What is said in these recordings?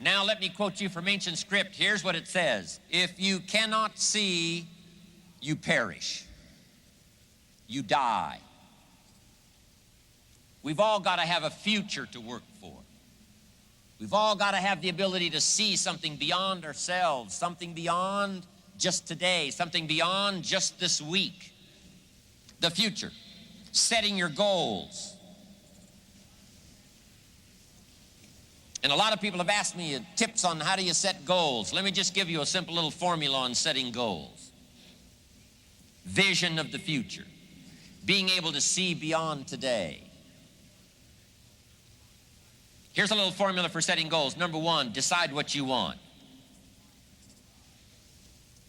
Now let me quote you from ancient script. Here's what it says. If you cannot see, you perish. You die. We've all got to have a future to work for. We've all got to have the ability to see something beyond ourselves, something beyond just today, something beyond just this week. The future, setting your goals. And a lot of people have asked me tips on how do you set goals. Let me just give you a simple little formula on setting goals. Vision of the future. Being able to see beyond today. Here's a little formula for setting goals. Number one, decide what you want.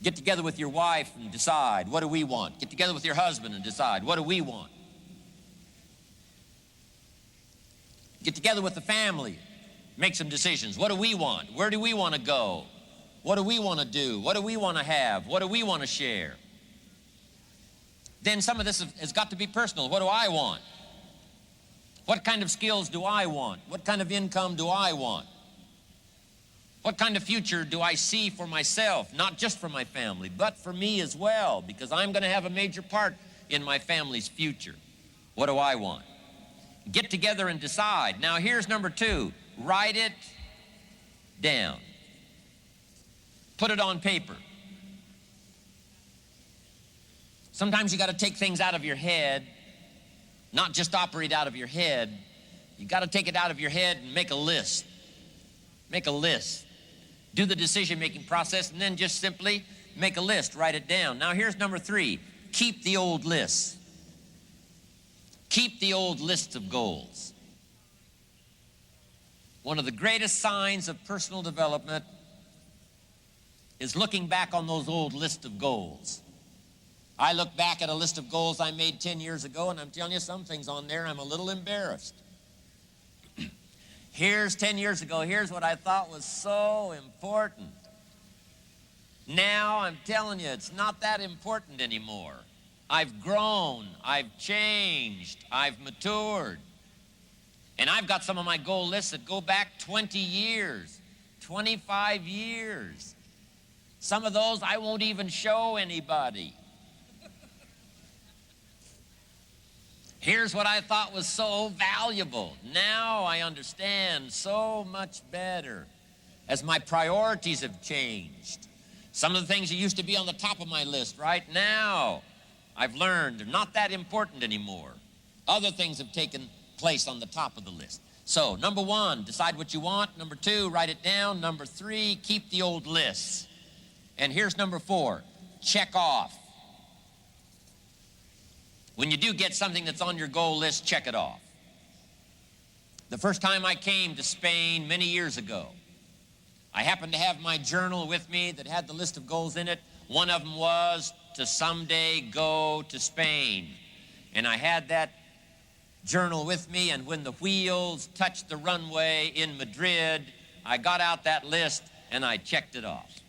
Get together with your wife and decide, what do we want? Get together with your husband and decide, what do we want? Get together with the family. Make some decisions. What do we want? Where do we want to go? What do we want to do? What do we want to have? What do we want to share? Then some of this has got to be personal. What do I want? What kind of skills do I want? What kind of income do I want? What kind of future do I see for myself? Not just for my family, but for me as well, because I'm going to have a major part in my family's future. What do I want? Get together and decide. Now here's number two. Write it down. Put it on paper. Sometimes you got to take things out of your head, not just operate out of your head. You got to take it out of your head and make a list. Make a list. Do the decision-making process and then just simply make a list. Write it down. Now here's number three. Keep the old lists. Keep the old lists of goals. One of the greatest signs of personal development is looking back on those old lists of goals. I look back at a list of goals I made 10 years ago, and I'm telling you, some things on there I'm a little embarrassed. Here's 10 years ago, here's what I thought was so important. Now I'm telling you, it's not that important anymore. I've grown, I've changed, I've matured. And I've got some of my goal lists that go back 20 years, 25 years. Some of those I won't even show anybody. Here's what I thought was so valuable. Now I understand so much better as my priorities have changed. Some of the things that used to be on the top of my list right now, I've learned they're not that important anymore. Other things have taken place on the top of the list. So, number one, decide what you want. Number two, write it down. Number three, keep the old lists. And here's number four, check off. When you do get something that's on your goal list, check it off. The first time I came to Spain many years ago, I happened to have my journal with me that had the list of goals in it. One of them was to someday go to Spain. And I had that journal with me, and when the wheels touched the runway in Madrid, I got out that list and I checked it off.